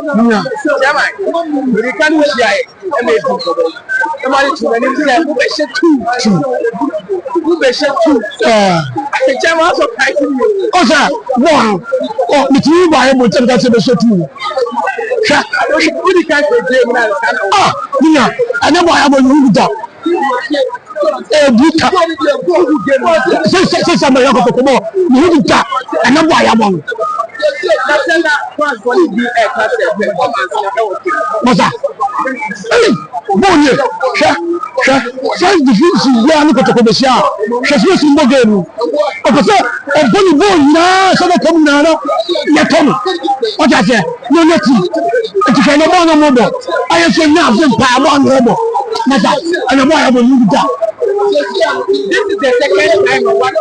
We can't share it. Somebody to the name said, who be share two. Who be share two. The chairman also pricing you. Oh, sir. Wow. Oh, the two by able to get the share two. Who can't play now? Ah, yeah. I never have a new dog. Say somebody else to come on. You need that. I never have one. Bonye, first defense we are looking to come here. She's missing the game. Okay, and Bonnie Boy, now, so they come now. Yet, Tom, what I say, no, let's see. If you can no more, I am saying now, then power on the mobile. And I'm why I will leave that. This is the second time I want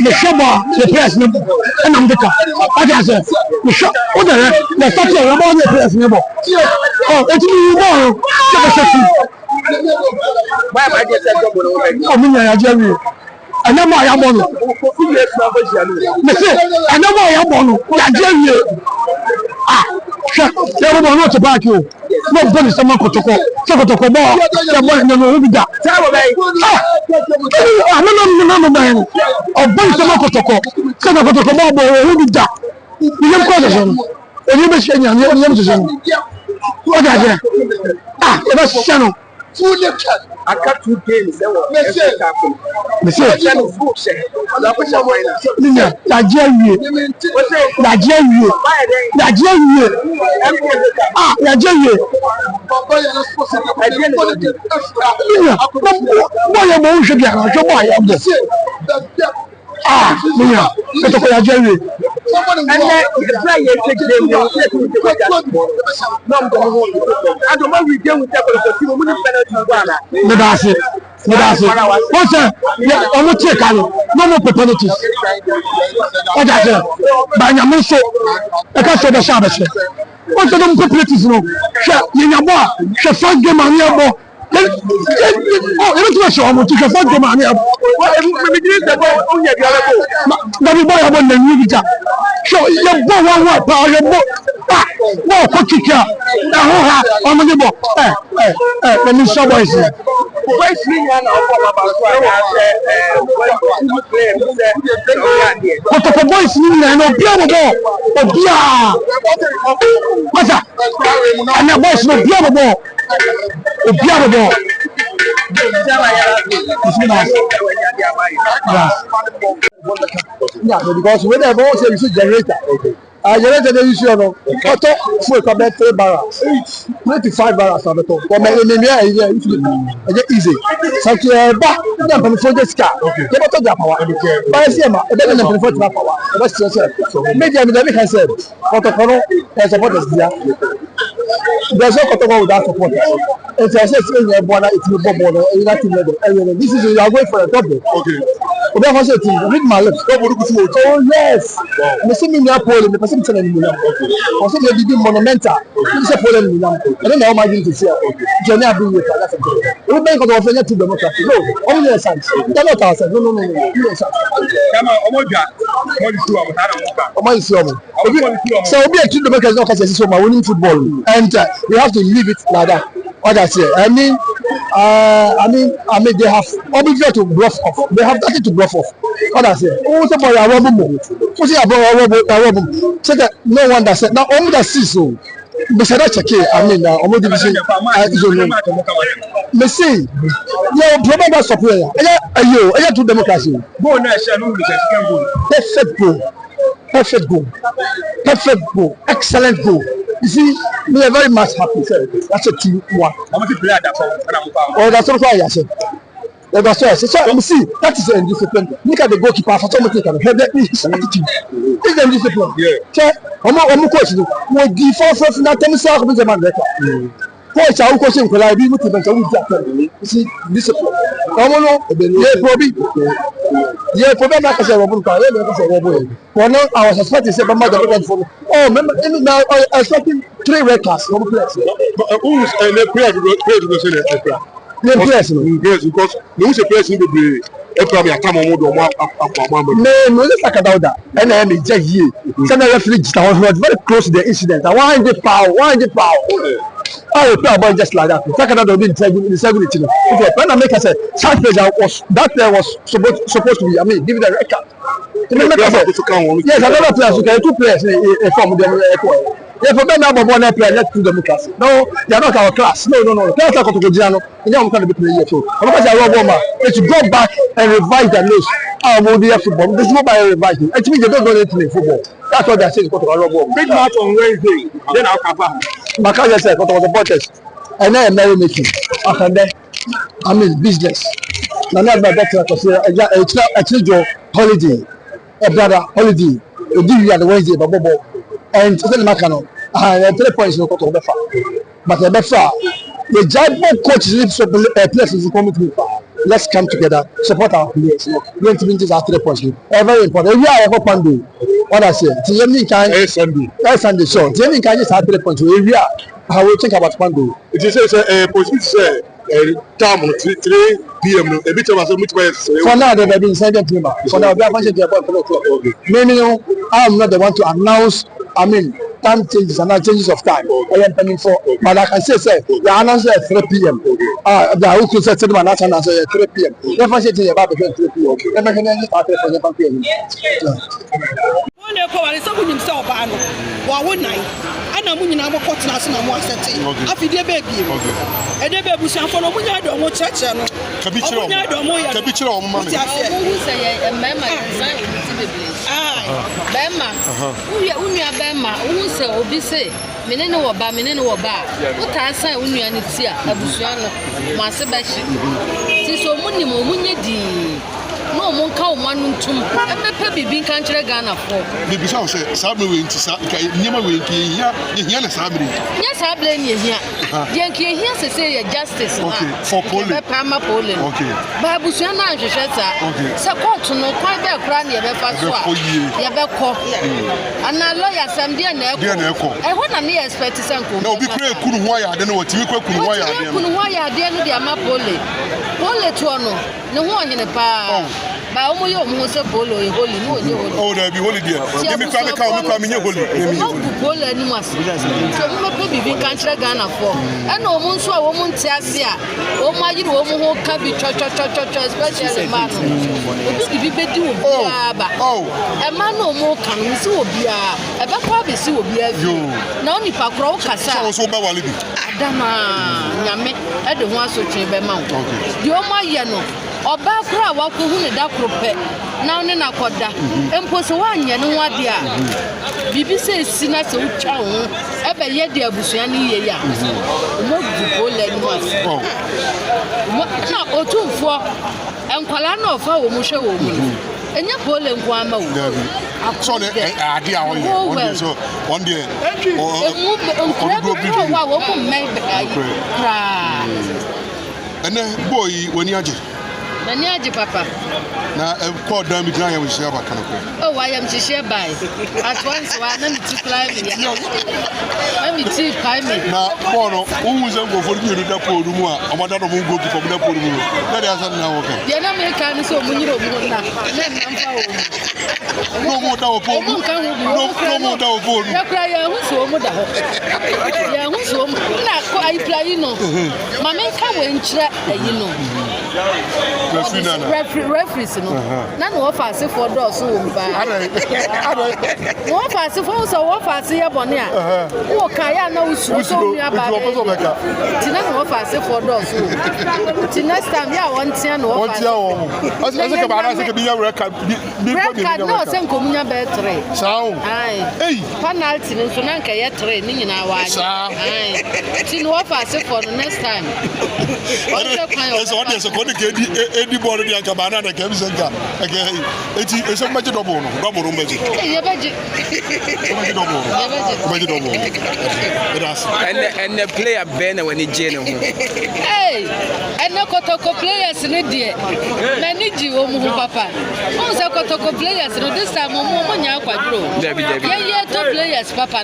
the Shaba, the president, and I'm the car. What I said, the shop, what the statue of the president. Oh, it's me, why am I just saying, I know my abon. I know my abon. Ah, everyone wants to back you. Nobody is a man Kotoko. Kotoko, no, I don't know. Of both of Kotoko. Kotoko, who did that? You don't call the you must say, what is it? Ah, it was channel. I got 2 games. Ah, Mia, it's a good journey. And then the player takes them. I don't know we deal with that because you wouldn't penalty. What's that? I'm not taking no more penalties. What I said, by Yamuso, I can't say the Sabbath. What's the number of penalties? No, you know, she found them on your board. Oh, it was so much to find the money. But boy, I want the new guitar. So you go one power, you go. No, put it here. I'm on the book. Let me show you. What the boys need and no piano. What's that? And the boys no piano. Yeah, because when I go to the generator, I generated the issue of auto for about 3 barrels, 25 barrels of the top. For my easy. Such a back, I'm for this car. They got the power. But I see a better than for the power. That's just maybe I'm the week said, Kotoko has supporters here. There's no Kotoko without supporters. It's a it's this is you are going for a problem. Okay. Read my lips. Oh, yes. The same Pool, the person telling me. Also, they did monumental. It's a problem. I don't know how my to say. Johnny, I've been with us. We make an offer to democracy. No, only a sense. No. Come on, so we are two democrats, so my winning football. And we have to leave it like that. What I say, I mean, they have obligation to bluff off. They have nothing to bluff off. What I say, oh, somebody a robber. What's it about? Say that no one that said now only that sees so. But I check it. I mean, almost division. Me say, yeah, global supplier. I to democracy. Perfect goal, excellent goal. You see, we are very much happy. That's a team one. Oh, that's what I said. That's what I said. So you see, that is a discipline. Look at the goalkeeper for somebody can have that attitude. It's a discipline. Yeah. I'm coach. We default for that. Tell me, sir, I'm a man. coach a ko sin kula bi mutu ban tawu ja kan si discipline omo no ye probi na ka se robu ka ye ka se robu for now I was expecting say mama the record for oh remember now I expecting 3 red cards for players who is the player to say the the players because no say players need to be every time on do no let's talk about that and I me just here say na referee was very close to the incident and why the foul I play about just like that. Second that in the second when I make I say South was that player was supposed to be give the record. Yes, another players okay 2 players from them yeah, for them now one player let's do democracy. No, they are not our class. No. Asante Kotoko Giano, and now I'm going to be playing so. Because I love Roma, they should go back and revise their nose. Football. This is not by revising. It means they don't know anything in football. That's what they are saying. Big match on Wednesday. Then I'll come back. Makaja said, "What was the protest?" And then Mary making. I mean business. Now not my better because it's your holiday, a brother holiday. You give you on the Wednesday, Bobo. And tell Makano, 3 points no to Befa. But the Befa, the Jabo coach is players is coming to let's come together, support our players. We want to win this at 3 points. Very important. We are Pandu. What I say, Tiemi can Sunday show. Tiemi can just have 3 points. We are. How we think about Pandu? It is a position time 3 p.m. A bit of as much for now they have been sending to me. For now, we are function about 4 o'clock. Maybe I'm not the one to announce. I mean, time changes and changes of time. I am pending for, but I can say, the announcer at 3 p.m. The who could say to my national answer at 3 p.m. If I say to you about 3 p.m. Then I can start for the p.m. One day, I saw himself, I would night. And I'm winning our court national more setting. After the baby, and the baby was for no one. I don't want church. Capital, Bema, unya bema, unse obise, menene woba. Utasa unya nitia, abusuano, masebashi. Tiso muni mo munye di. No mon ka o manu ntum. Emepe bibi kan kire Ghana for. Bibi sha o se sabre we nti sa nyema we nti hia na sabre. Nya sabre ni hia. De nki hia se say justice na. Okay, for Pooley. Be pama Pooley. Okay. Ba abusuano na hwehwe sa. Se court no kwan be kra na ye be fa so a. Ye be ko. Ana lawyer sam de na eko. E ho na me expect senko. Na obi kra ekunu ho ya de no wati kra ekunu ho ya de. Ekunu ho ya de no de ama Pooley. Pooley to no ne ho onyene pa. Ba omo yo mo se Pooley e holy no onye holy. Oh na be holy there. Dem kwa me nye holy. No Pooley ni mas. So mo pe bibi kan kire Ghana for. E na omo nso a wo mo nti ase a o ma yiri wo mo ho ka bi cho especially man. Obi bibi bedi obi aba. E ma na omo kan mi si obi a. E be kwa be si obi a vi. Na oni pa kro wo kasa. So ba wale bi. Adama nyame e de ho asotwe be ma wo. Di o ma ye no oba kura wa ko hu ne da krope na one na koda empo so wa anye ne ho ade a bibi se si na se utwa ho e be ye de abusua ne ye ya mo du Pooley ni mas na otumfo enkwala na ofa wo mo hwe wo mo enye Pooley nko ama wo so ne ade a wo so one day wa wo mo me kra ene boy woni age Mani aje papa. Na call down me gran ya we share back oh, I am to share by. At once one na me to climb me. Let me see climb me. Na bono, who is go for you da po mu a amada no mo go to for da po mu. Na dey asan na wo ka. Dey na me kan so mo nyiro mo na. Na mfa wo. No mo da wo po. No mo da wo po. Ya kra ya hu so mo da ho. Ya hu so mo. Na ko ai play no. Ma me ka we nkyira ayi no. Referees no. Na no offer say for doors wo mba. No offer say for so offer say ya bone a. Wo ka ya na usu so nua ba. Ti na no offer say for doors wo. Ti next time ya won tia no offer. Won tia wo. Ase ke ba na se ke bi ya record. Record no se nkomunya be 3. Sao. Ai. Penalty no so na nka ye 3 ni nyina wa. Sa. Tin what I say for the next time. That's what they say. What the Eddie board the Cabana the Kemsenka. Okay, it's a magic double magic. And the player Ben when he general. Hey, and no Kotoko players in India. Manage papa. Who's a Kotoko players? This time, Momonia Quadro. Yeah, 2 players, papa.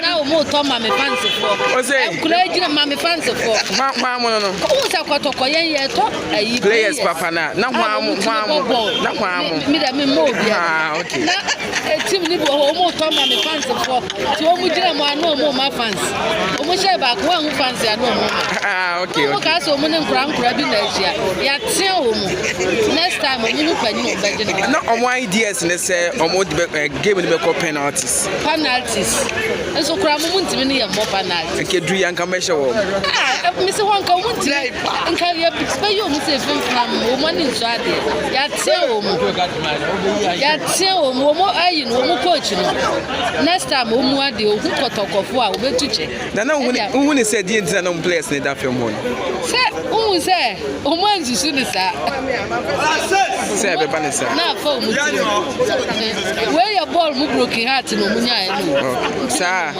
Now, more Tom, my fancy for. What's it? Courageous, mammy fancy for. Who's a Kotoko? Yeah, talk. Players, papa. Not one. Okay. Tim Nibo, more Tom, my fancy for. To Omuja, no more my fans. Omusha back one fancy, I know. Okay. Okay, so Monin Crown Crabbing Asia. Yeah, next time, when you pay you better. Not on my ideas, and say, almost game with the penalties. Penalties. And so Cramun to me more penalties. Okay, do you commercial? Mr. Wonka won't and carry up spay you, Mr. from woman in Saturday. Yatio, Momo Ayin, Momo coaching. Next time, Momo, the Kotoko, who are going to check. Then, when he said, the no place in that film. Who say, Oman, you should say, now, phone. Where your ball move broken heart in Omunia. Sir,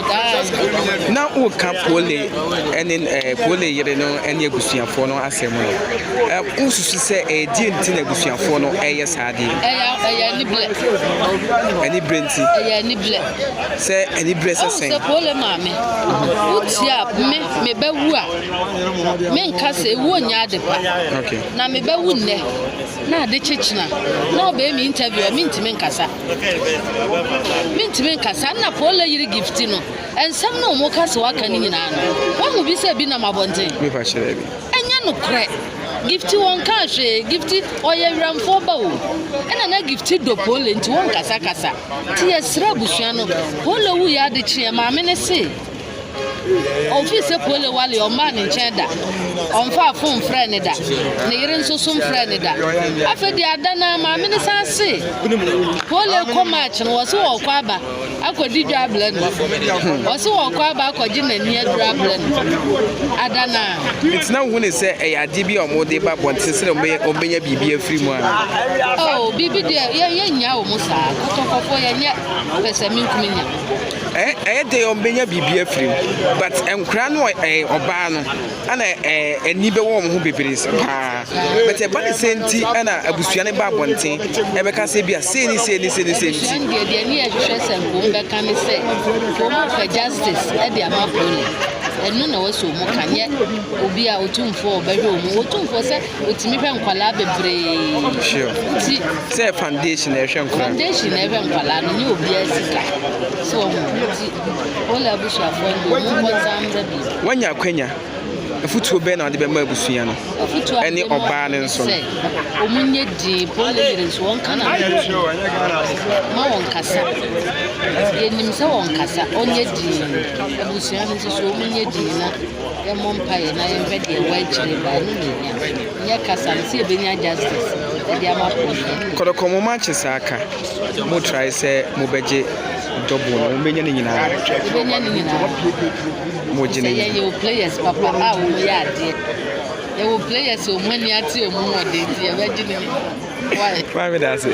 now who come Pooley and in Pooley, you know, and your Gusian for no assembly. Also say a dear Gusian for no ASRD. Any Brenty, any black. Say any blessed say, Pooley, mammy. What's up, me bewua. Men case one yard. Okay. Now me bewune. Now the Chichna. No baby interview, I mean to make casa. Mean to make casa, na Pooley you giftino. And some no more castle can in an. What will be said, Binama Bonte? And you no crack. Gifty one cash, gifty or a ram for bow. And I gifted the pole into one casa. T.S. Rabusiano, Polo, we are the chair, mamma, say. Officer Polo Wally or man in Chenda. On far from friend, near so some friend. After the Adana, my minister say, Polo Comach was all quaba. I could do Drablen. Was all quaba, could you near Drablen? Adana. It's now when they say a DB or more deba, but since obey a BB a free one. Oh, BB, yeah, Musa, Kotoko for ya, Pessamin Comina. They obey a BB free, but Crano or Ban and a neighbor woman who be pleased. But a body senti and a Busiana Babonti, ever can say be a silly. The near stress and Bumba can say, for justice at the amount. And no one so more can yet be out for bedroom, for set with me and Qualabe. Sure. Say foundation, never Palana, you be a sister. So, all I wish I when you're Kenya, a foot will be on the Bemusiano, any or Barn so. Omunya di Pooley's one can Mount Cassa. In so on Cassa, only the Luciano is so many dinner, a mompire, and I am ready a white chili by Nunia. Yakasa, see a Benya justice. Kotoko matches aka. Mo try say mo beje double no menya ni na. Mo jine. You players papa ah wo ya de. You players o mani ati o mu ode ti e beje ni. Why? Why me that say?